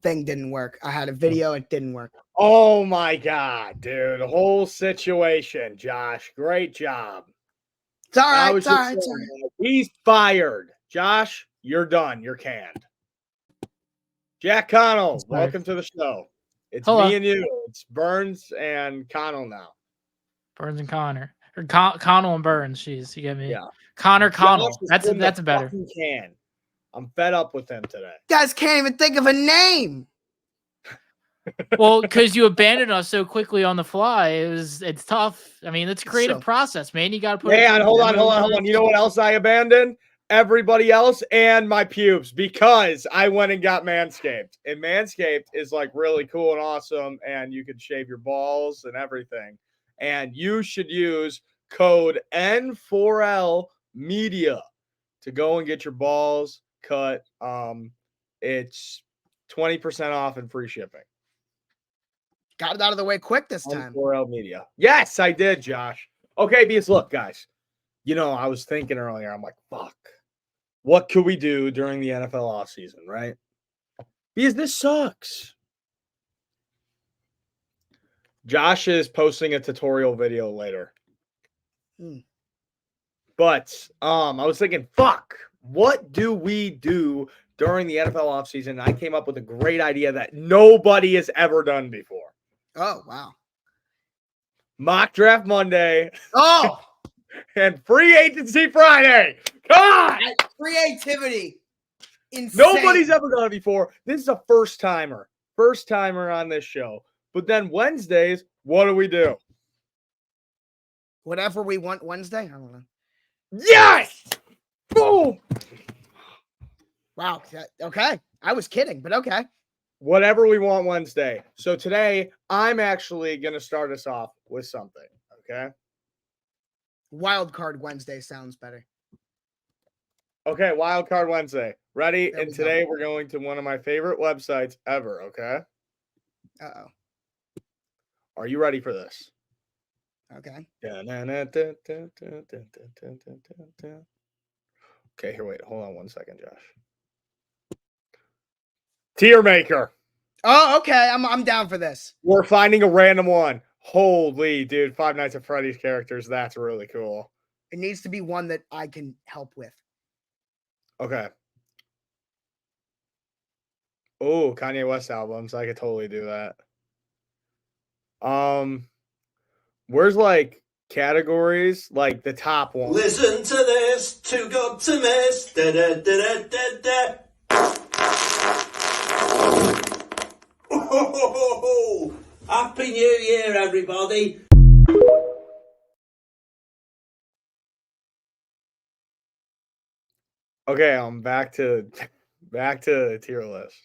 thing didn't work. I had a video, it didn't work. Oh my God, dude. The whole situation, Josh. Great job. It's all right. I was It's all just right. It's all saying, right. he's fired. Josh, you're done. You're canned. Jack Connell, welcome to the show. It's Hello. me and you. It's Burns and Connell now. Burns and Connor. Or Connell and Burns. Jeez, you get me. Yeah. Connor Josh Connell. is That's in the a better. fucking can. I'm fed up with him today. Guys can't even think of a name. Well, because you abandoned us so quickly on the fly, it's tough. I mean, it's a creative So- process, man. You got to put. Hey, hold on. You know what else I abandoned? Everybody else and my pubes, because I went and got Manscaped. And Manscaped is like really cool and awesome, and you can shave your balls and everything. And you should use code N4L Media to go and get your balls cut. It's 20% off and free shipping. Got it out of the way quick this time. N4L Media. Yes, I did, Josh. Okay, because look, guys, I was thinking earlier, I'm like, fuck. What could we do during the NFL offseason, right? Because this sucks. Josh is posting a tutorial video later. But I was thinking, fuck, what do we do during the NFL offseason? And I came up with a great idea that nobody has ever done before. Oh, wow. Mock Draft Monday. Oh! And Free Agency Friday. God! Creativity. Insane. Nobody's ever done it before. This is a first timer. First timer on this show. But then Wednesdays, what do we do? Whatever we want Wednesday? I don't know. Yes! Boom! Wow. Okay. I was kidding, but okay. Whatever we want Wednesday. So today, I'm actually going to start us off with something. Okay? Wild Card Wednesday sounds better. Okay, Wild Card Wednesday. Ready? There And we go. today we're going to one of my favorite websites ever, okay? Uh-oh. Are you ready for this? Okay. Okay, here, wait. Hold on 1 second, Josh. Tier Maker. Oh, okay. I'm down for this. We're finding a random one. Holy, dude. Five Nights at Freddy's characters. That's really cool. It needs to be one that I can help with. Okay. Oh, Kanye West albums. I could totally do that. Where's like categories? Like the top one. Listen to this, too good to miss. Da, da, da, da, da, Oh, Happy New Year, everybody. Okay, I'm back to tier list.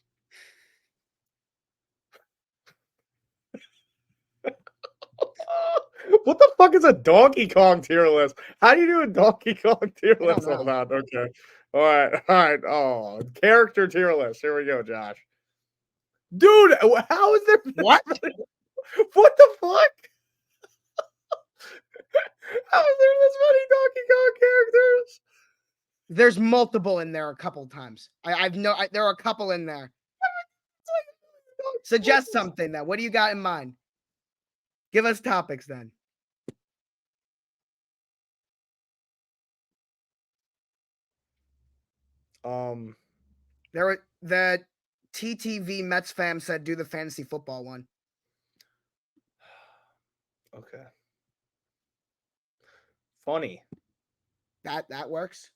What the fuck is a Donkey Kong tier list? How do you do a Donkey Kong tier list? Hold on. Okay. All right. Oh, character tier list. Here we go, Josh. Dude, how is there What? What the fuck? How is there this many Donkey Kong characters? There's multiple in there a couple times. There are a couple in there. Suggest something then. What do you got in mind? Give us topics then. The TTV Mets fam said do the fantasy football one. Okay. Funny. That works.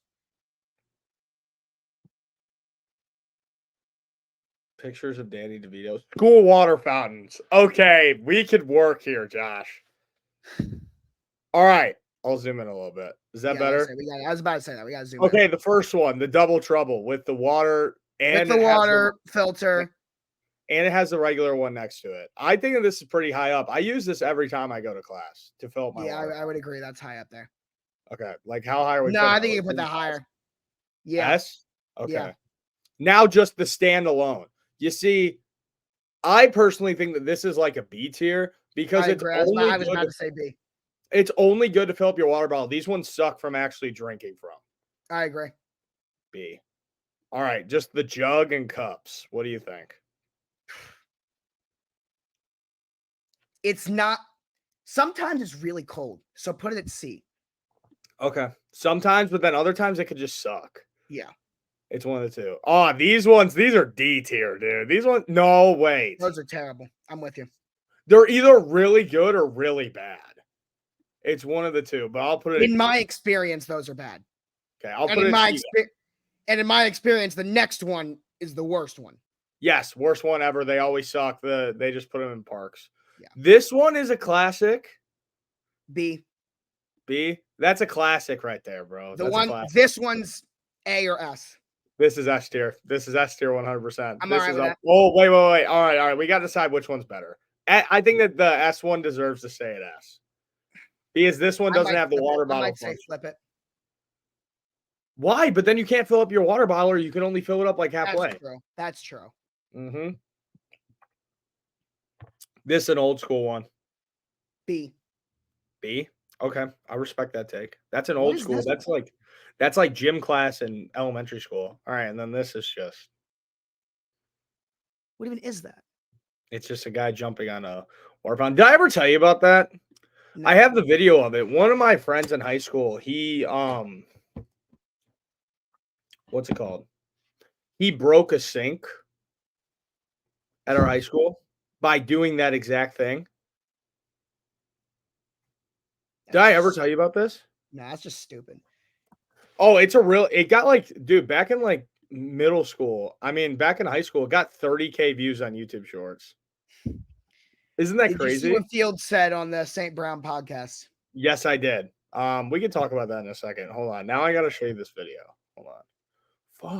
Pictures of Danny DeVito's school water fountains. Okay, we could work here, Josh. All right, I'll zoom in a little bit. Is that better? I was about to say that. We got to zoom in. Okay, the first one, the double trouble with the water and with the water filter. And it has the regular one next to it. I think that this is pretty high up. I use this every time I go to class to fill up my water. I would agree. That's high up there. Okay, like how high are we? No, I think you can put that higher. Yeah. Yes? Okay. Yeah. Now just the standalone. You see, I personally think that this is like a B tier because it's only I was about to say B. It's only good to fill up your water bottle. These ones suck from actually drinking from. I agree. B. All right, just the jug and cups. What do you think? It's not. Sometimes it's really cold, so put it at C. Okay. Sometimes, but then other times it could just suck. Yeah, It's one of the two. Oh, these ones, these are D tier, dude. These ones, no, wait. those are terrible. I'm with you. They're either really good or really bad. It's one of the two, but I'll put it In my experience, those are bad. Okay, I'll And put in it my C. and in my experience, the next one is the worst one. Yes, worst one ever. They always suck. They just put them in parks. Yeah. This one is a classic. B. B. That's a classic right there, bro. The this one's A or S. This is S tier. This is S tier 100%. I'm This alright is with up. that. Oh, wait. All right. We got to decide which one's better. I think that the S one deserves to stay at S. Because this one doesn't have the water I bottle might say function. flip it. Why? But then you can't fill up your water bottle, or you can only fill it up like halfway. That's true. That's true. Mm-hmm. This is an old school one. B. B. Okay, I respect that take. That's an What old is school. this That's like gym class in elementary school. All right, and then this is just What even is that? it's just a guy jumping on a water fountain. Did I ever tell you about that? No. I have the video of it. One of my friends in high school, he what's it called? He broke a sink at our high school by doing that exact thing. Did I ever tell you about this? No, that's just stupid. Oh, it got like, dude, back in like middle school. I mean, back in high school, it got 30K views on YouTube Shorts. Isn't that Did crazy? you see what Fields said on the St. Brown podcast? Yes, I did. We can talk about that in a second. Hold on. Now I gotta show you this video. Hold on.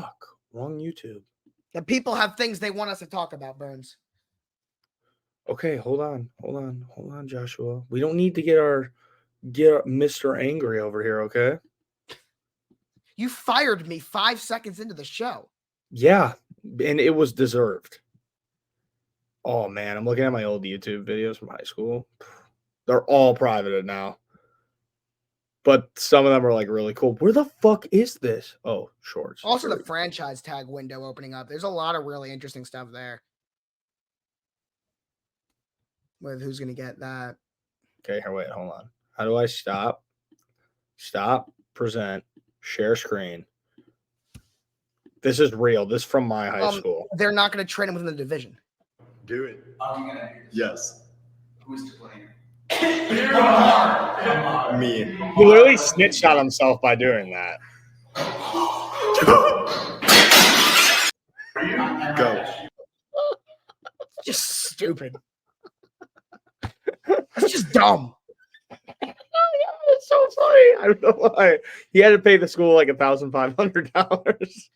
Fuck. Wrong YouTube. The people have things they want us to talk about, Burns. Okay, hold on, Joshua. We don't need to get Mr. Angry over here, okay? You fired me 5 seconds into the show. Yeah, and it was deserved. Oh man, I'm looking at my old YouTube videos from high school. They're all privated now. But some of them are like really cool. Where the fuck is this? Oh, Shorts. Also, the franchise tag window opening up. There's a lot of really interesting stuff there. With who's going to get that. Okay, here, wait, hold on. How do I stop? Stop, present, share screen. This is real. This is from my high school. They're not going to trade him within the division. Do it. Are we gonna do this? Yes. Who's to blame? Me. He literally snitched on himself by doing that. Go. Just stupid. That's just dumb. It's so funny. I don't know why. He had to pay the school like $1,500.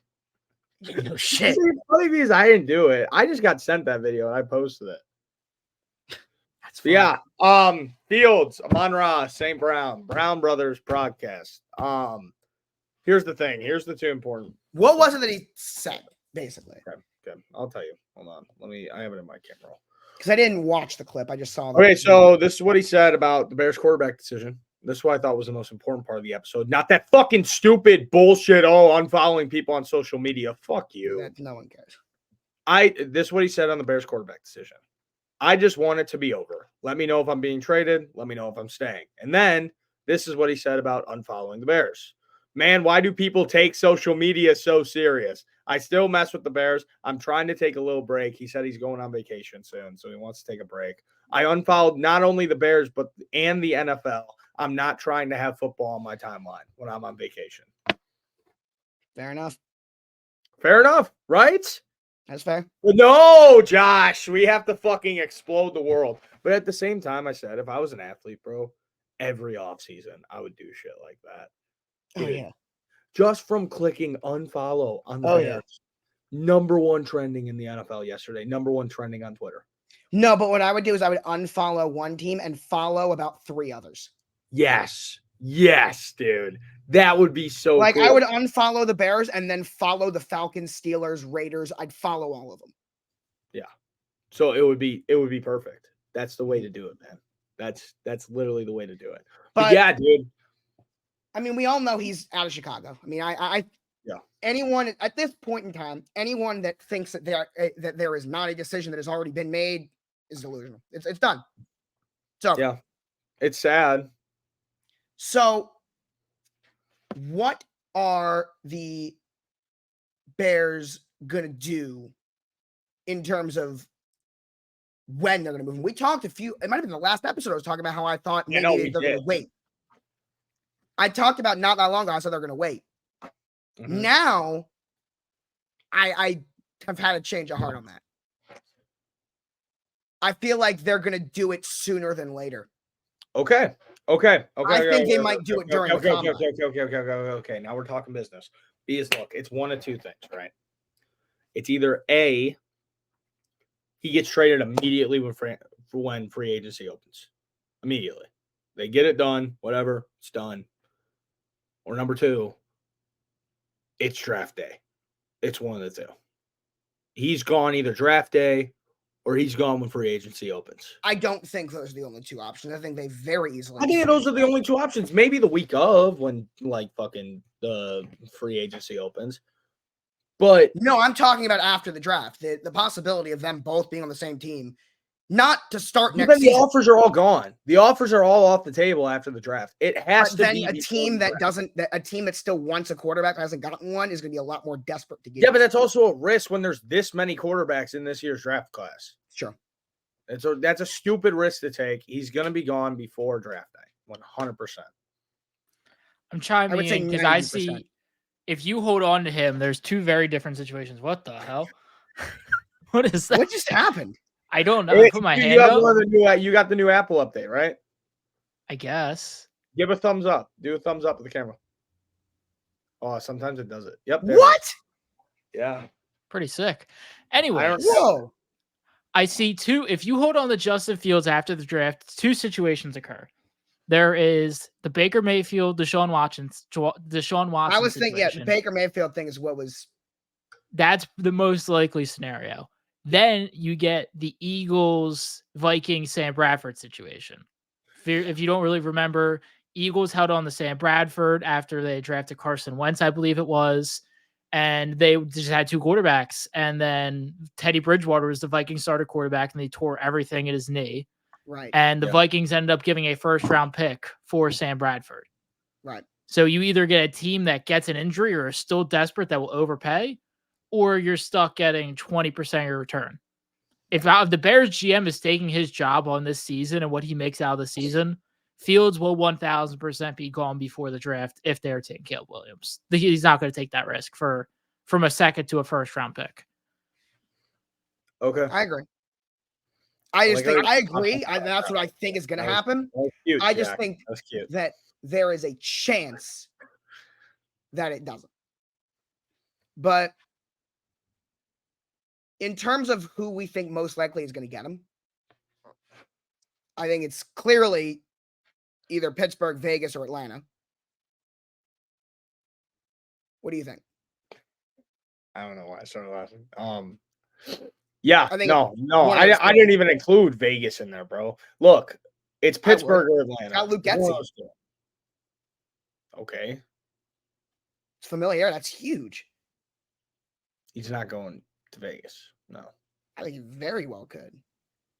No shit. It's funny because I didn't do it. I just got sent that video and I posted it. That's But yeah. Fields, Amon-Ra, St. Brown Brothers podcast. Here's the thing. Here's the two important. What was it that he said, basically? Okay. I'll tell you. Hold on. I have it in my camera roll. Because I didn't watch the clip. I just saw. Okay, so this is what he said about the Bears quarterback decision. This is what I thought was the most important part of the episode. Not that fucking stupid bullshit. Oh, unfollowing people on social media. Fuck you. No one cares. This is what he said on the Bears quarterback decision. I just want it to be over. Let me know if I'm being traded. Let me know if I'm staying. And then this is what he said about unfollowing the Bears. Man, why do people take social media so serious? I still mess with the Bears. I'm trying to take a little break. He said he's going on vacation soon, so he wants to take a break. I unfollowed not only the Bears, and the NFL. I'm not trying to have football on my timeline when I'm on vacation. Fair enough. Fair enough, right? That's fair. No, Josh, we have to fucking explode the world. But at the same time, I said, if I was an athlete, bro, every offseason, I would do shit like that. Oh, Dude, yeah. just from clicking unfollow on the Oh, Bears. yeah. Number one trending in the NFL yesterday. Number one trending on Twitter. No, but what I would do is I would unfollow one team and follow about 3 others. Yes, dude. That would be so Like, cool. I would unfollow the Bears and then follow the Falcons, Steelers, Raiders. I'd follow all of them. Yeah. So it would be perfect. That's the way to do it, man. That's literally the way to do it. But yeah, dude. I mean, we all know he's out of Chicago. I mean, Yeah. Anyone at this point in time, anyone that thinks that there is not a decision that has already been made is delusional. It's done. So Yeah. It's sad. So, what are the Bears going to do in terms of when they're going to move? We talked it might have been the last episode I was talking about how I thought Yeah, maybe no, we they're going to did. wait. I talked about not that long ago, I said they're going to wait. Mhm. Now, I have had a change of heart on that. I feel like they're going to do it sooner than later. Okay. I think they might do it during the combine. Okay. Now we're talking business. Look, it's one of two things, right? It's either A, he gets traded immediately when free agency opens. Immediately. They get it done, whatever, it's done. Or number two, it's draft day. It's one of the two. He's gone either draft day or he's gone when free agency opens. I don't think those are the only two options. I think they very easily. I think those are the only two options. Maybe the week of when fucking the free agency opens. But no, I'm talking about after the draft. The possibility of them both being on the same team, not to start next then the season. offers are all gone. The offers are all off the table after the draft. It has to be a team a team that still wants a quarterback that hasn't gotten one is going to be a lot more desperate to get. Yeah, but that's also a risk when there's this many quarterbacks in this year's draft class. Sure. And so that's a stupid risk to take. He's going to be gone before draft day, 100%. I'm chiming in because I 90%. see if you hold on to him, there's two very different situations. What the hell? What is that? What just happened? I don't know. I put my hand up. You got the new Apple update, right? I guess. Give a thumbs up. Do a thumbs up with the camera. Oh, sometimes it does it. Yep. What? Yeah. Pretty sick. Anyway, whoa. I see two. If you hold on to Justin Fields after the draft, two situations occur. There is the Baker Mayfield, Deshaun Watson. I was thinking, yeah, the Baker Mayfield thing is what was. That's the most likely scenario. Then you get the Eagles, Vikings, Sam Bradford situation. If you don't really remember, Eagles held on to Sam Bradford after they drafted Carson Wentz, I believe it was. And they just had two quarterbacks. And then Teddy Bridgewater was the Vikings starter quarterback, and they tore everything in his knee. Right. And the Vikings ended up giving a first-round pick for Sam Bradford. Right. So you either get a team that gets an injury or is still desperate that will overpay, or you're stuck getting 20% of your return. If the Bears GM is taking his job on this season and what he makes out of the season, Fields will 1,000% be gone before the draft if they're taking Caleb Williams. He's not going to take that risk from a second to a first-round pick. Okay. I agree. I agree. That's what I think is going to happen. Cute, I just think that's cute. that there is a chance that it doesn't. But in terms of who we think most likely is going to get him, I think it's clearly either Pittsburgh, Vegas, or Atlanta. What do you think? I don't know why I started laughing. Yeah, I think no. I didn't even include Vegas in there, bro. Look, it's Pittsburgh or Atlanta. Got Luke Getsy. Okay. It's familiar. That's huge. He's not going to Vegas. No. I think he very well could.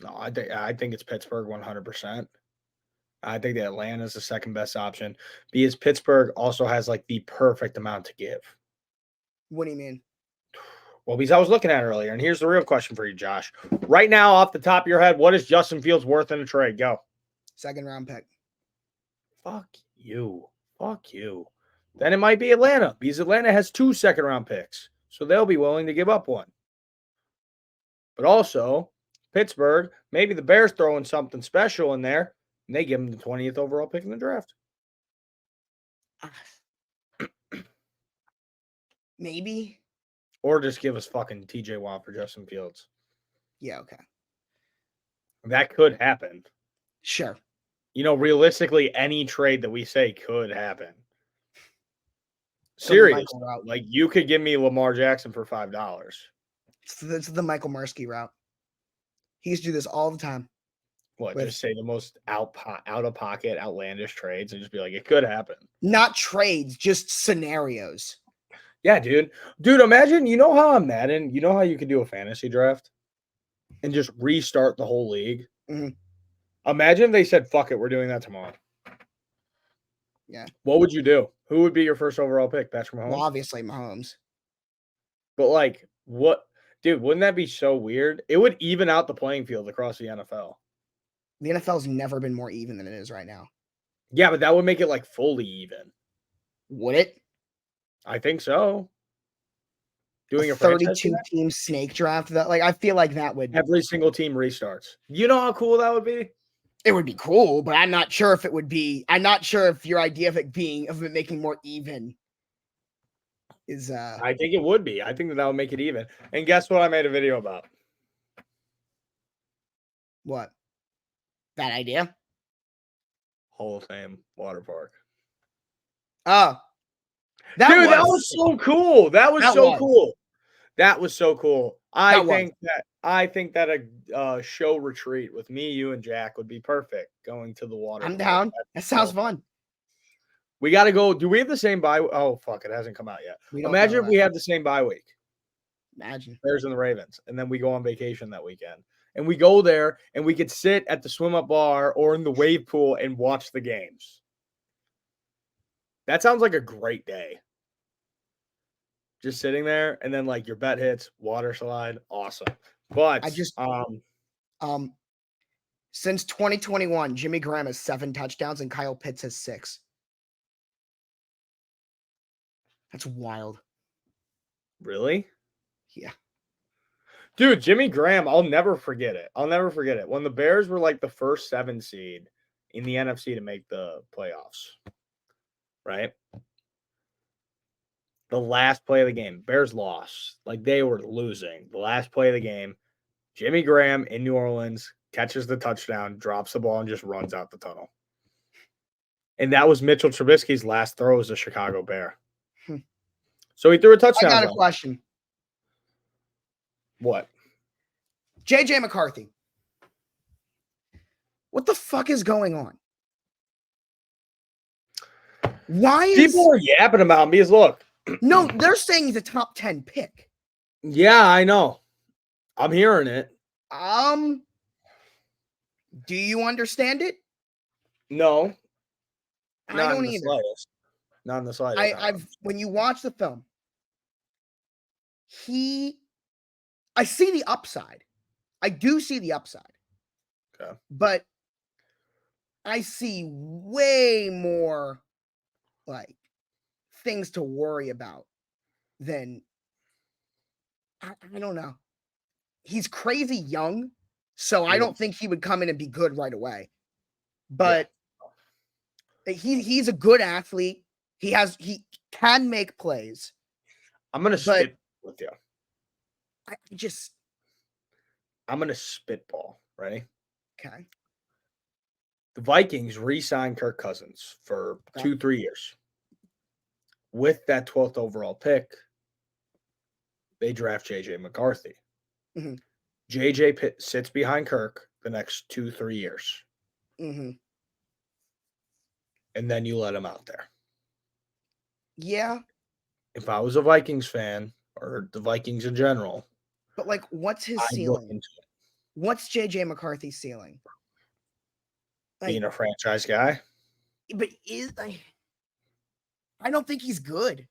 No, I think it's Pittsburgh 100%. I think that Atlanta is the second best option because Pittsburgh also has like the perfect amount to give. What do you mean? Well, because I was looking at it earlier, and here's the real question for you, Josh. Right now, off the top of your head, what is Justin Fields worth in a trade? Go. Second round pick. Fuck you. Then it might be Atlanta because Atlanta has 2 second-round picks, so they'll be willing to give up one. But also, Pittsburgh, maybe the Bears throwing something special in there, and they give him the 20th overall pick in the draft. Maybe. Or just give us fucking TJ Watt for Justin Fields. Yeah, okay. That could happen. Sure. Realistically, any trade that we say could happen. Serious. Like, you could give me Lamar Jackson for $5. It's the Michael Marsky route. He used to do this all the time. What, just say the most out-of-pocket, outlandish trades and just be like, it could happen. Not trades, just scenarios. Yeah, dude. Dude, imagine, how on Madden, how you could do a fantasy draft and just restart the whole league? Mm-hmm. Imagine if they said, fuck it, we're doing that tomorrow. Yeah. What would you do? Who would be your first overall pick? Patrick Mahomes? Well, obviously Mahomes. But like, what? Dude, wouldn't that be so weird? It would even out the playing field across the NFL. The NFL's never been more even than it is right now. Yeah, but that would make it like fully even. Would it? I think so. Doing A a franchise 32 draft? team snake draft. That like I feel like that would Every single team restarts. You know how cool that would be? it would be cool, but I'm not sure if it would be. I'm not sure if your idea of it making more even is I think it would be. I think that would make it even. And guess what I made a video about? what? That idea? Hall of Fame water park. Oh. Dude, that was so cool. That was so cool. That was so cool. I think that a show retreat with me, you, and Jack would be perfect. Going to the water. I'm park. down. That sounds fun. We got to go. Do we have the same bye? Oh fuck! It hasn't come out yet. Imagine if we had the same bye week. Imagine. Bears and the Ravens, and then we go on vacation that weekend, and we go there, and we could sit at the swim up bar or in the wave pool and watch the games. That sounds like a great day. Just sitting there, and then like your bet hits, water slide, awesome. But I just since 2021, Jimmy Graham has 7 touchdowns and Kyle Pitts has 6. That's wild. Really? Yeah. Dude, Jimmy Graham, I'll never forget it. I'll never forget it. When the Bears were like the first 7 seed in the NFC to make the playoffs, right? The last play of the game, Bears lost. Like they were losing. The last play of the game, Jimmy Graham in New Orleans catches the touchdown, drops the ball, and just runs out the tunnel. And that was Mitchell Trubisky's last throw as a Chicago Bear. So he threw a touchdown. I got a question. What? JJ McCarthy. What the fuck is going on? Why is people are yapping about him? Because look. No, they're saying he's a top 10 pick. Yeah, I know. I'm hearing it. Do you understand it? No. I don't either. Slightest. Not in the slightest. I've when you watch the film, I see the upside. I do see the upside. Okay. But I see way more like things to worry about than I don't know. He's crazy young, so I don't think he would come in and be good right away. But he's a good athlete. He can make plays. I'm gonna spit with you. I'm gonna spitball. Ready? Okay. The Vikings re-signed Kirk Cousins for 2-3 years. With that 12th overall pick, they draft JJ McCarthy. Mm-hmm. JJ sits behind Kirk the next 2-3 years. Mm-hmm. And then you let him out there. Yeah. If I was a Vikings fan or the Vikings in general. But like, what's his ceiling? What's JJ McCarthy's ceiling? Like, being a franchise guy. But I don't think he's good.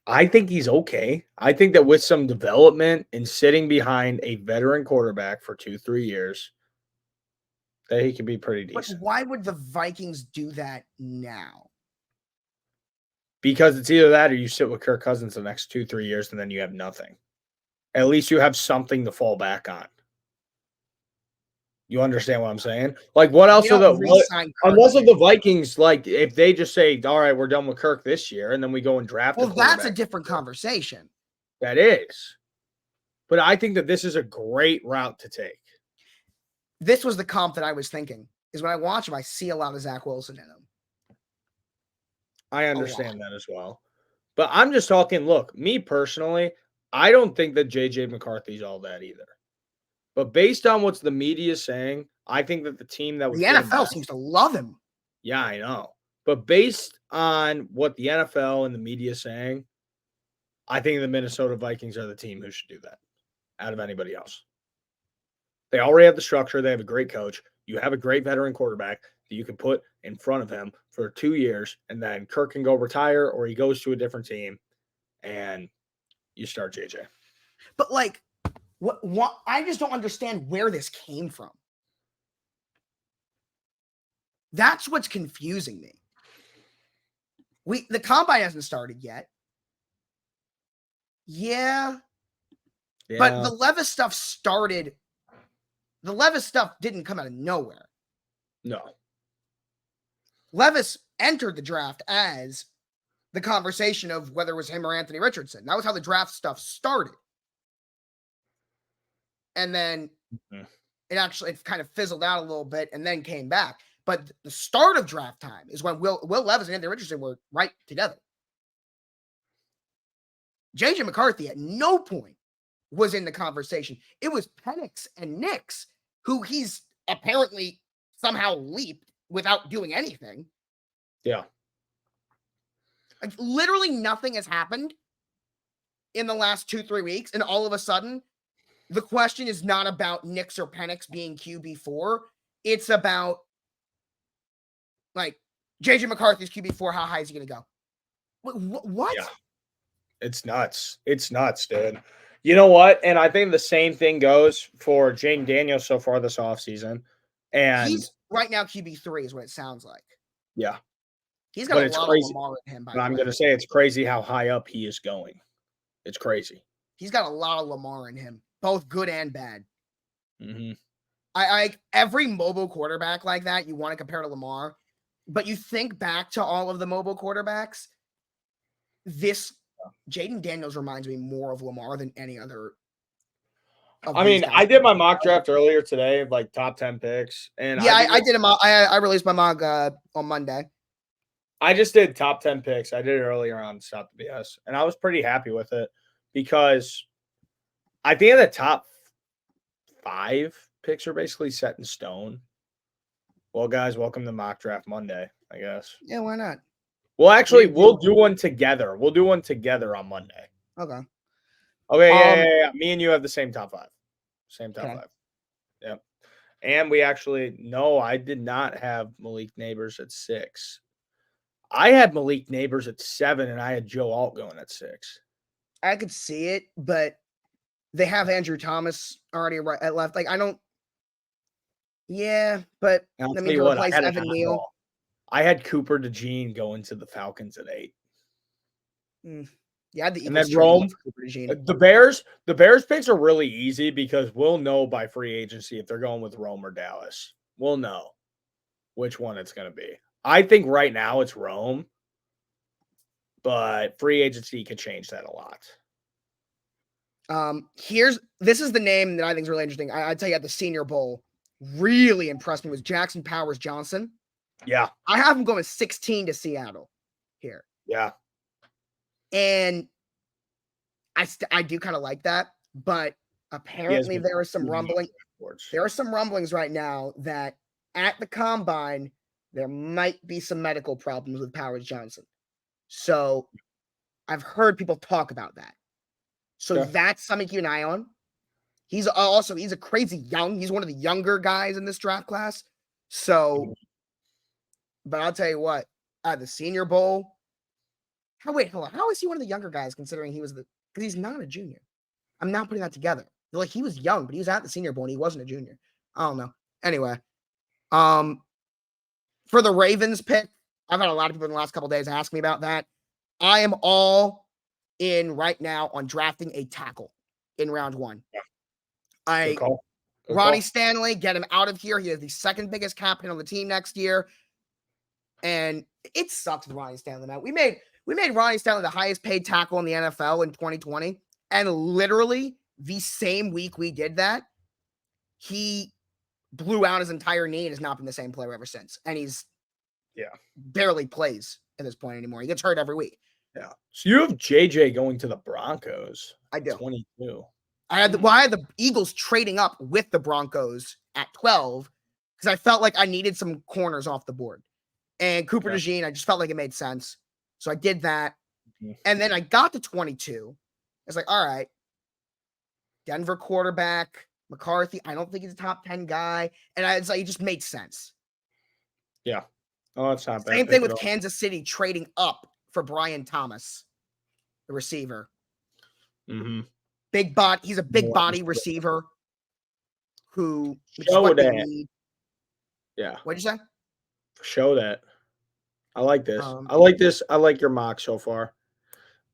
I think he's okay. I think that with some development and sitting behind a veteran quarterback for 2-3 years, that he can be pretty decent. But why would the Vikings do that now? Because it's either that or you sit with Kirk Cousins the next 2-3 years and then you have nothing. At least you have something to fall back on. You understand what I'm saying? Like, what else are unless of the Vikings, like, if they just say, all right, we're done with Kirk this year, and then we go and draft well, that's a different conversation. That is. But I think that this is a great route to take. This was the comp that I was thinking, is when I watch him, I see a lot of Zach Wilson in him. I understand that as well. But I'm just talking, look, me personally, I don't think that JJ McCarthy's all that either. But based on what the media is saying, I think that the team that was the NFL seems to love him. Yeah, I know. But based on what the NFL and the media is saying, I think the Minnesota Vikings are the team who should do that out of anybody else. They already have the structure. They have a great coach. You have a great veteran quarterback that you can put in front of him for 2 years, and then Kirk can go retire or he goes to a different team, and you start JJ. But like, what? I just don't understand where this came from. That's what's confusing me. The combine hasn't started yet. Yeah. But the Levis stuff started. The Levis stuff didn't come out of nowhere. No. Levis entered the draft as the conversation of whether it was him or Anthony Richardson. That was how the draft stuff started. And then it kind of fizzled out a little bit and then came back. But the start of draft time is when Will Levis and Anthony Richardson were right together. JJ McCarthy at no point was in the conversation. It was Penix and Nix, who he's apparently somehow leaped without doing anything. Yeah. Like, literally nothing has happened in the last 2-3 weeks, and all of a sudden, the question is not about Nix or Penix being QB4. It's about, like, JJ McCarthy's QB4. How high is he going to go? What? Yeah. It's nuts. It's nuts, dude. You know what? And I think the same thing goes for Jaden Daniels so far this offseason. And he's right now QB3 is what it sounds like. Yeah. He's got a lot of Lamar in him. But I'm going to say it's crazy how high up he is going. It's crazy. He's got a lot of Lamar in him, both good and bad. Mm-hmm. I every mobile quarterback like that you want to compare to Lamar, but you think back to all of the mobile quarterbacks, this Jaden Daniels reminds me more of Lamar than any other. I mean, I did my mock draft earlier today, like top 10 picks. And yeah, I did a mock. I released my mock on Monday. I just did top 10 picks. I did it earlier on Stop the BS, and I was pretty happy with it because I think the top 5 picks are basically set in stone. Well, guys, welcome to Mock Draft Monday, I guess. Yeah, why not? Well, actually, we'll do one together. We'll do one together on Monday. Okay. Okay, yeah. Me and you have the same top 5. Same top 5. Yep. And we actually, no, I did not have Malik Neighbors at 6. I had Malik Neighbors at 7, and I had Joe Alt going at 6. I could see it, but they have Andrew Thomas already at left. Like, I don't. Yeah, but I'll let tell me you what, replace Evan Neal. I had Cooper DeJean going to the Falcons at 8. Yeah, the Eagles and then Rome. The Bears picks are really easy because we'll know by free agency if they're going with Rome or Dallas. We'll know which one it's going to be. I think right now it's Rome, but free agency could change that a lot. This is the name that I think is really interesting. I tell you, at the Senior Bowl, really impressed me was Jackson Powers Johnson. Yeah, I have him going 16 to Seattle here. Yeah, and I do kind of like that, but apparently there are some rumbling. There are some rumblings right now that at the combine there might be some medical problems with Powers Johnson. So I've heard people talk about that. So that's something to keep an eye on. He's a crazy young. He's one of the younger guys in this draft class. So, but I'll tell you what, at the Senior Bowl. Hold on. How is he one of the younger guys considering he was because he's not a junior? I'm not putting that together. Like, he was young, but he was at the Senior Bowl and he wasn't a junior. I don't know. Anyway, for the Ravens pick, I've had a lot of people in the last couple of days ask me about that. I am all in right now on drafting a tackle in round 1. Good Ronnie Stanley, get him out of here. He has the second biggest cap hit on the team next year. And it sucks with Ronnie Stanley, man. We made Ronnie Stanley the highest paid tackle in the NFL in 2020. And literally the same week we did that, he blew out his entire knee and has not been the same player ever since. And he's barely plays at this point anymore. He gets hurt every week. Yeah. So you have JJ going to the Broncos. I do. 22. I had the Eagles trading up with the Broncos at 12 because I felt like I needed some corners off the board. And Cooper DeJean, I just felt like it made sense. So I did that. And then I got to 22. I was like, all right, Denver quarterback. McCarthy, I don't think he's a top 10 guy. And it's like, it just made sense. Yeah. Oh, that's not bad. Same pick thing at with all. Kansas City trading up for Brian Thomas, the receiver. Mhm. Big body. He's a big Yeah. body receiver which is Show what they that. need. Yeah. What'd you say? Show that. I like this. Um, I like this. I like your mock so far.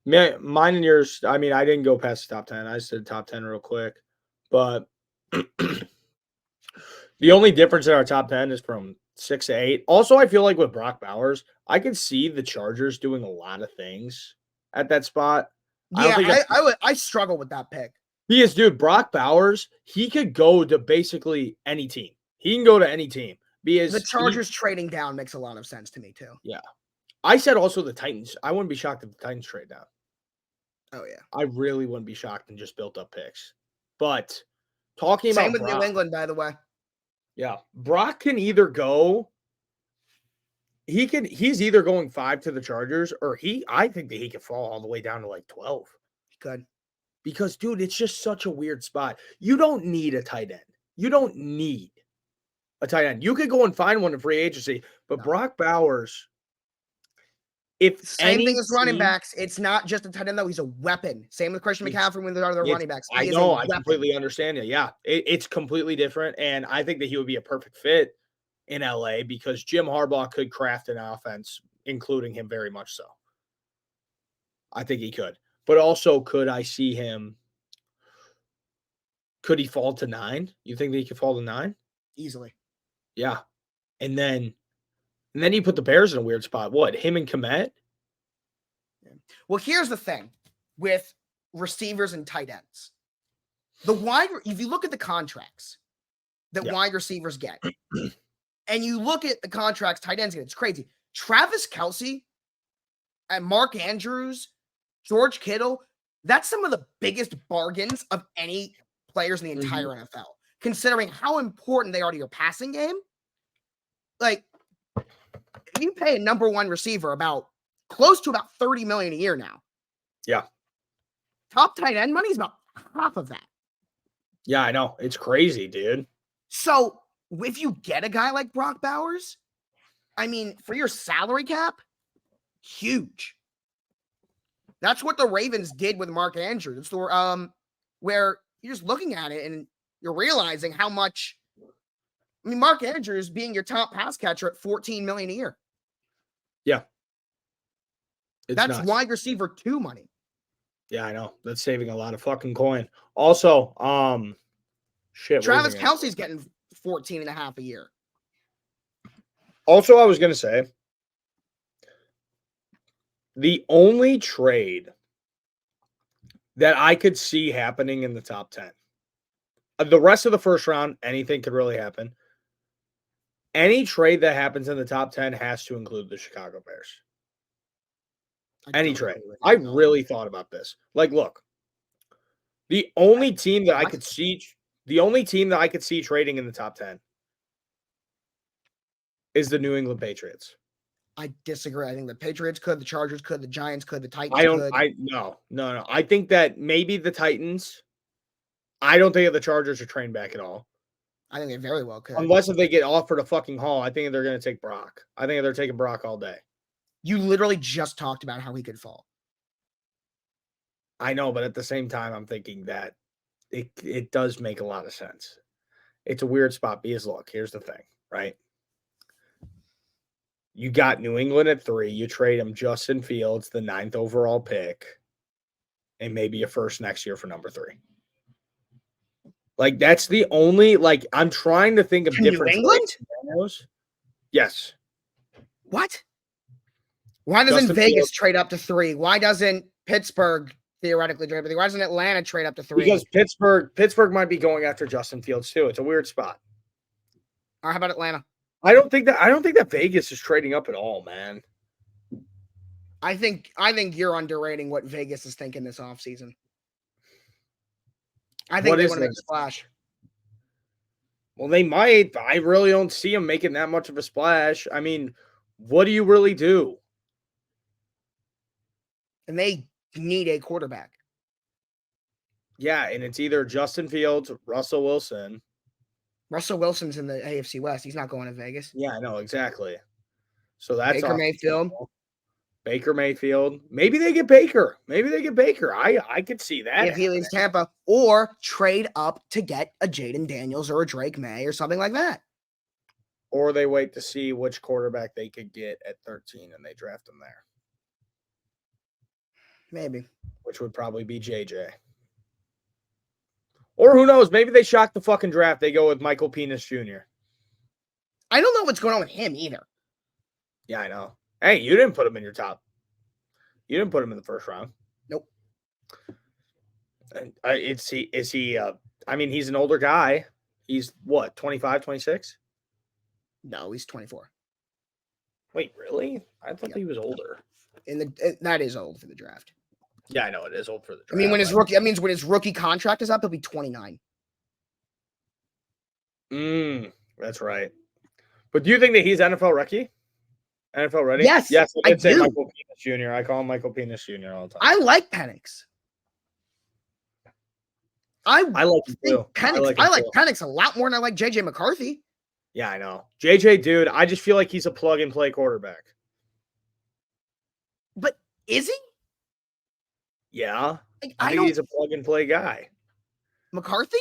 Mine and yours. I mean, I didn't go past the top 10. I just did top 10 real quick. But the only difference in our top 10 is from 6 to 8. Also, I feel like with Brock Bowers, I could see the Chargers doing a lot of things at that spot. I struggle with that pick. Because, dude, Brock Bowers, he could go to basically any team. He can go to any team. Because The Chargers trading down makes a lot of sense to me too. Yeah. I said also the Titans. I wouldn't be shocked if the Titans trade down. Oh yeah. I really wouldn't be shocked and just built up picks. But talking Same about with Brock, New England, by the way. yeah, Brock can either go. He's either going 5 to the Chargers, or I think that he could fall all the way down to like 12. Good. Because, dude, it's just such a weird spot. You don't need a tight end. You don't need a tight end. You could go and find one in free agency, but No. Brock Bowers, if Same thing as running team- backs. It's not just a tight end, though. He's a weapon. Same with Christian McCaffrey when they're other It's- running backs. I He is know. a I weapon. completely understand it. Yeah, it's completely different, and I think that he would be a perfect fit in LA because Jim Harbaugh could craft an offense, including him very much so. I think he could, but also could I see him? Could he fall to 9? You think that he could fall to 9? Easily. Yeah, and then you put the Bears in a weird spot. What, him and Kmet? Well, here's the thing with receivers and tight ends. If you look at the contracts that Yeah. wide receivers get, and you look at the contracts tight ends get, it's crazy. Travis Kelce and Mark Andrews, George Kittle, that's some of the biggest bargains of any players in the entire NFL, considering how important they are to your passing game. Like, if you pay a number one receiver close to about $30 million a year now. Yeah. Top tight end money is about half of that. Yeah, I know. It's crazy, dude. So if you get a guy like Brock Bowers, I mean, for your salary cap, huge. That's what the Ravens did with Mark Andrews. It's where you're just looking at it and you're realizing how much. I mean, Mark Andrews being your top pass catcher at $14 million a year. Yeah. That's nuts. wide receiver 2 money. Yeah, I know. That's saving a lot of fucking coin. Also, shit. Travis Kelce's getting 14 and a half a year. Also, I was going to say, the only trade that I could see happening in the top 10, the rest of the first round, anything could really happen. Any trade that happens in the top 10 has to include the Chicago Bears. Any trade. I really thought about this. Like, look, the only team that I could see trading in the top 10 is the New England Patriots. I disagree. I think the Patriots could, the Chargers could, the Giants could, the Titans could. No. I think that maybe the Titans. I don't think the Chargers are trained back at all. I think they very well could. Unless if they get offered a fucking haul, I think they're going to take Brock. I think they're taking Brock all day. You literally just talked about how he could fall. I know, but at the same time, I'm thinking that it does make a lot of sense. It's a weird spot because look, here's the thing, right? You got New England at 3. You trade him Justin Fields, the 9th overall pick, and maybe a first next year for number 3. Like, that's the only, like, I'm trying to think of different New England? scenarios. Yes. What? Why doesn't Justin Vegas Fields. trade up to 3? Why doesn't Pittsburgh theoretically trade up to 3? Why doesn't Atlanta trade up to 3? Because Pittsburgh might be going after Justin Fields too. It's a weird spot. Or how about Atlanta? I don't think that Vegas is trading up at all, man. I think you're underrating what Vegas is thinking this offseason. I think What they is want to make a this? splash. Well, they might, but I really don't see them making that much of a splash. I mean, what do you really do? And they need a quarterback. Yeah, and it's either Justin Fields, Russell Wilson. Russell Wilson's in the AFC West. He's not going to Vegas. Yeah, I know, exactly. So that's Baker off the Mayfield. table. Baker Mayfield. Maybe they get Baker. I could see that. If he leaves Tampa, or trade up to get a Jaden Daniels or a Drake May or something like that. Or they wait to see which quarterback they could get at 13 and they draft him there, Maybe. which would probably be JJ. Or who knows? Maybe they shock the fucking draft. They go with Michael Penis Jr. I don't know what's going on with him either. Yeah, I know. Hey, you didn't put him in your top. You didn't put him in the first round. Nope. And is he I mean, he's an older guy. He's what, 25, 26? No, he's 24. Wait, really? I thought he was older. That is old for the draft. Yeah, I know it is old for the draft. I mean, when his rookie contract is up, he'll be 29. That's right. But do you think that he's NFL rookie? NFL ready? Yes, Yes, I did say do. Michael Penis Jr. I call him Michael Penis Jr. all the time. I like Penix. I like him too. Penix. I like Penix a lot more than I like JJ McCarthy. Yeah, I know. JJ, dude, I just feel like he's a plug and play quarterback. But is he? Yeah. Like, I think he's a plug and play guy. McCarthy?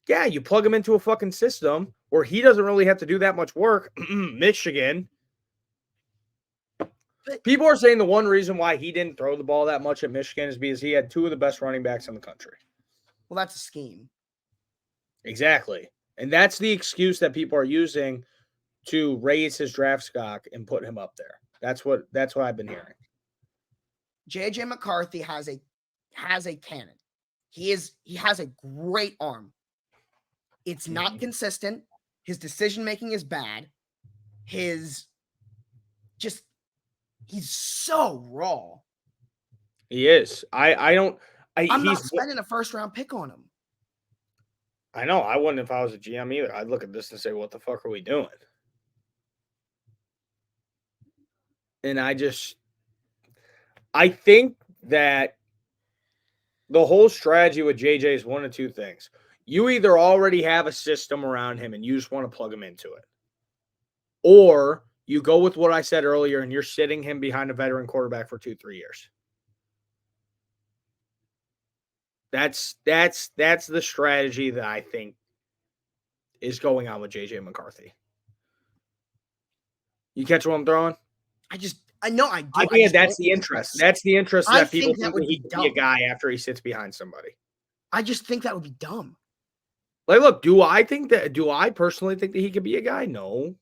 Yeah, you plug him into a fucking system where he doesn't really have to do that much work. Michigan. People are saying the one reason why he didn't throw the ball that much at Michigan is because he had two of the best running backs in the country. Well, that's a scheme. Exactly. And that's the excuse that people are using to raise his draft stock and put him up there. That's what I've been hearing. JJ McCarthy has a cannon. He has a great arm. It's not consistent. His decision making is bad. He's so raw. He is. I'm not spending a first round pick on him. I know. I wouldn't if I was a GM either. I'd look at this and say, what the fuck are we doing? And I think that the whole strategy with JJ is one of two things. You either already have a system around him and you just want to plug him into it. Or you go with what I said earlier and you're sitting him behind a veteran quarterback for 2-3 years. That's the strategy that I think is going on with JJ McCarthy. You catch what I'm throwing? I know I do. I think that's the interest. That's the interest that people think that he can be a guy after he sits behind somebody. I just think that would be dumb. Like, look, do I personally think that he could be a guy? No.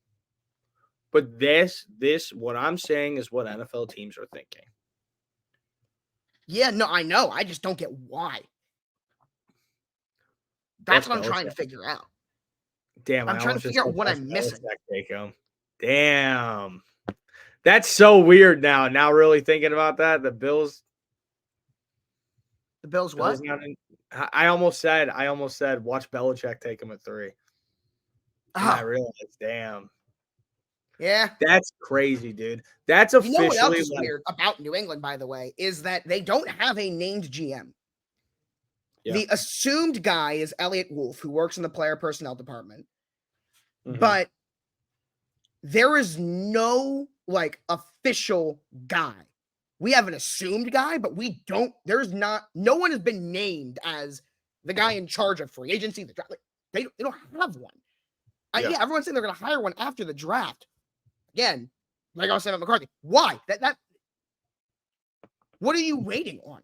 But this, what I'm saying is what NFL teams are thinking. Yeah, no, I know. I just don't get why. That's what I'm trying to figure out. Damn, I'm trying to figure out what I'm missing. Take him. Damn. That's so weird now. Now really thinking about that, the Bills. The Bills what? I almost said watch Belichick take him at 3. And I realized, damn. Yeah. That's crazy, dude. That's officially. You know what else is weird about New England, by the way, is that they don't have a named GM. Yeah. The assumed guy is Elliot Wolf, who works in the player personnel department. Mm-hmm. But there is no official guy. We have an assumed guy, but no one has been named as the guy in charge of free agency. The draft. They don't have one. Yeah, everyone's saying they're going to hire one after the draft. Again, like I was saying about McCarthy, why? What are you waiting on?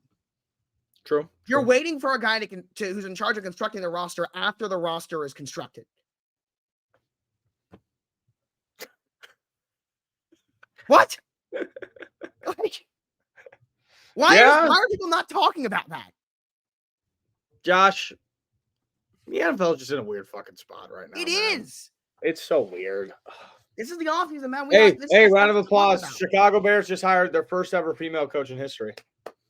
True. You're waiting for a guy who's in charge of constructing the roster after the roster is constructed. What? Why are people not talking about that? Josh, the NFL is just in a weird fucking spot right now. It is. It's so weird. This is the offseason, man. Hey, round of applause. Chicago Bears just hired their first ever female coach in history.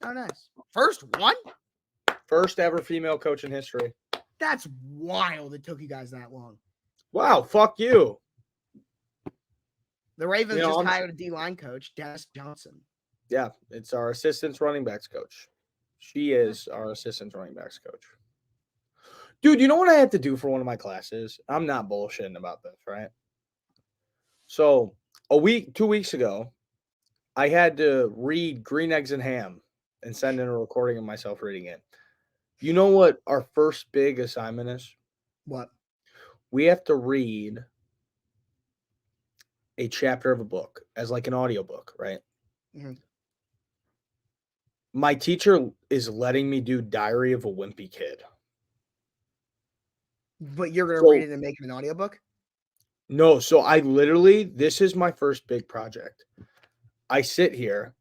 Oh, nice. First one? First ever female coach in history. That's wild it took you guys that long. Wow, fuck you. The Ravens hired a D-line coach, Dennis Johnson. Yeah, it's our assistant running backs coach. She is our assistant running backs coach. Dude, you know what I had to do for one of my classes? I'm not bullshitting about this, right? So 2 weeks ago, I had to read Green Eggs and Ham and send in a recording of myself reading it. You know what our first big assignment is? What? We have to read a chapter of a book as like an audiobook, right? Mhm. My teacher is letting me do Diary of a Wimpy Kid. But you're gonna So- read it and make it an audiobook? No, so this is my first big project. I sit here,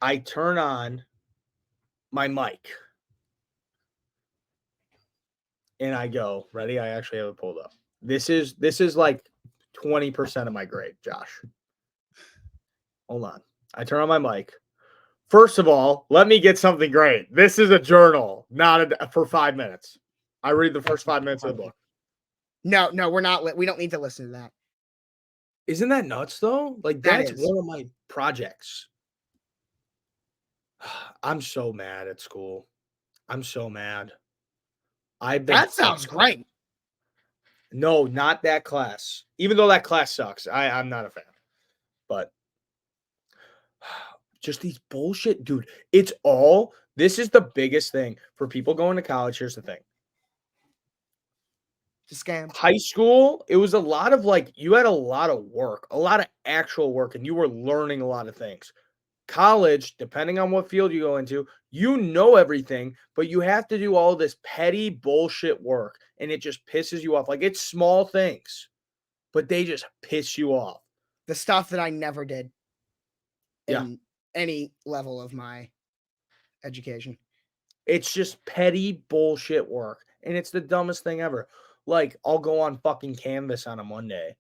I turn on my mic, and I go, ready? I actually have it pulled up. This is like 20% of my grade, Josh. Hold on. I turn on my mic. First of all, let me get something great. This is a journal, not for 5 minutes. I read the first 5 minutes of the book. No, we're not. We don't need to listen to that. Isn't that nuts though? Like That that's is. one of my projects. I'm so mad at school. I'm so mad. That sounds great. No, not that class. Even though that class sucks. I'm not a fan. But just these bullshit, dude. This is the biggest thing for people going to college. Here's the thing. It's a scam. High school, it was a lot of you had a lot of work, a lot of actual work, and you were learning a lot of things. College, depending on what field you go into, you know everything, but you have to do all this petty bullshit work, and it just pisses you off. Like it's small things, but they just piss you off. The stuff that I never did Yeah. in any level of my education. It's just petty bullshit work, and it's the dumbest thing ever. Like I'll go on fucking Canvas on a Monday,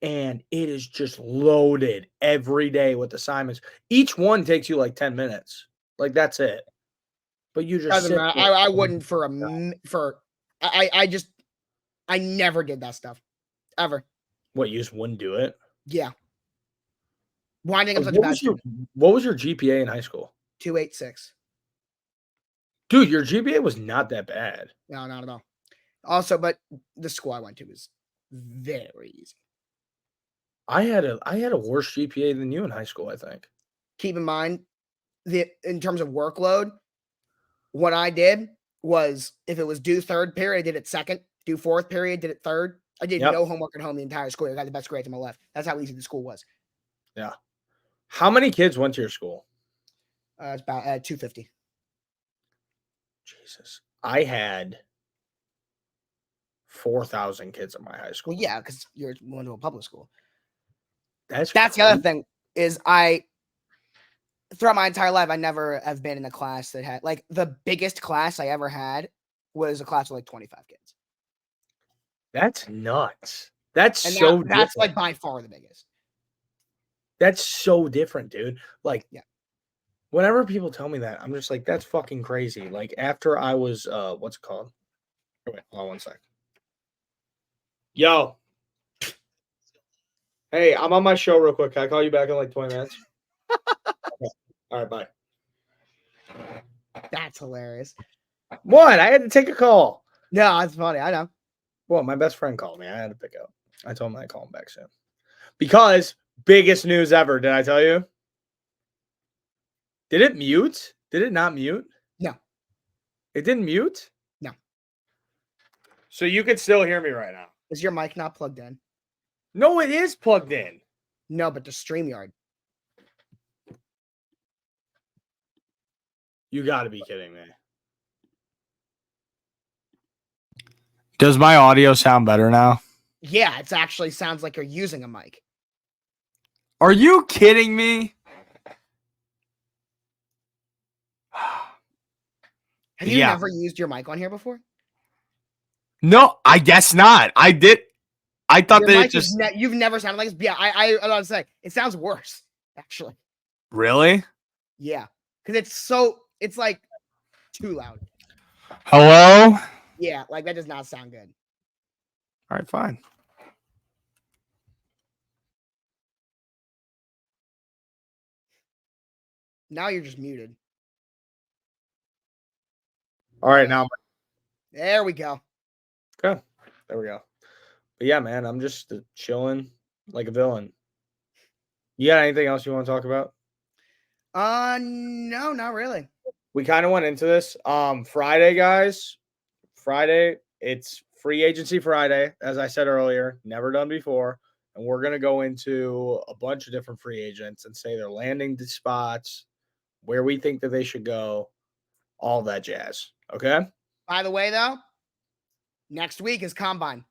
and it is just loaded every day with assignments. Each one takes you like 10 minutes. Like that's it. But you just Doesn't sit matter. there. I wouldn't for I never did that stuff ever. What, you just wouldn't do it? Yeah. Why do I think I'm such a bad student? What was your GPA in high school? 286. Dude, your GPA was not that bad. No, not at all. Also, but the school I went to was very easy. I had a worse GPA than you in high school, I think. Keep in mind, in terms of workload, what I did was if it was due third period, I did it second. Due fourth period, did it third. I did Yep. no homework at home the entire school. I got the best grades on my left. That's how easy the school was. Yeah. How many kids went to your school? It's about 250. Jesus. I had 4,000 kids in my high school. Well, yeah, because you're going to a public school. That's the other thing is throughout my entire life, I never have been in a class that had the biggest class I ever had was a class with like 25 kids. That's nuts. That's And so that's different. by far the biggest. That's so different, dude. Yeah. Whenever people tell me that, I'm just like, that's fucking crazy. Like after I was what's it called? Wait, hold on 1 sec. Yo. Hey, I'm on my show real quick. Can I call you back in like 20 minutes? Okay. All right, bye. That's hilarious. What? I had to take a call. No, it's funny. I know. Well, my best friend called me. I had to pick up. I told him I'd call him back soon. Because biggest news ever. Did I tell you? Did it mute? Did it not mute? No. It didn't mute? No. So you can still hear me right now. Is your mic not plugged in? No, it is plugged in. No, but the StreamYard. You got to be kidding me. Does my audio sound better now? Yeah, it actually sounds like you're using a mic. Are you kidding me? Have you Yeah. never used your mic on here before? No, I guess not. I did. I thought Your that it mic just you've never sounded like this. Yeah, I was say it sounds worse actually. really. Yeah, because it's like too loud. Hello. Yeah, like that does not sound good. All right, fine. Now you're just muted. All right, now There we go. okay. There we go. But yeah, man, I'm just chilling like a villain. You got anything else you want to talk about? No, not really. We kind of went into this. Friday, guys. Friday, it's free agency Friday, as I said earlier, never done before. And we're gonna go into a bunch of different free agents and say their landing spots, where we think that they should go, all that jazz. Okay. By the way, though, next week is Combine.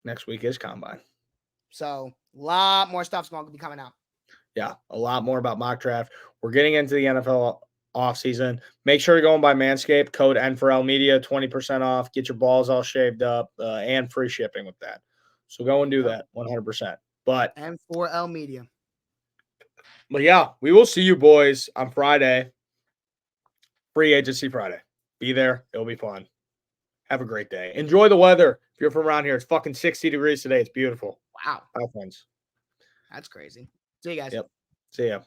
Next week is Combine. So a lot more stuff's going to be coming out. Yeah, a lot more about mock draft. We're getting into the NFL offseason. Make sure to go and buy Manscaped. Code N4L Media, 20% off. Get your balls all shaved up and free shipping with that. So go and do that 100%. But M4L Media. But yeah, we will see you boys on Friday. Free agency Friday. Be there. It'll be fun. Have a great day. Enjoy the weather. If you're from around here, it's fucking 60 degrees today. It's beautiful. Wow. Bye, friends. That's crazy. See you guys. Yep. See ya.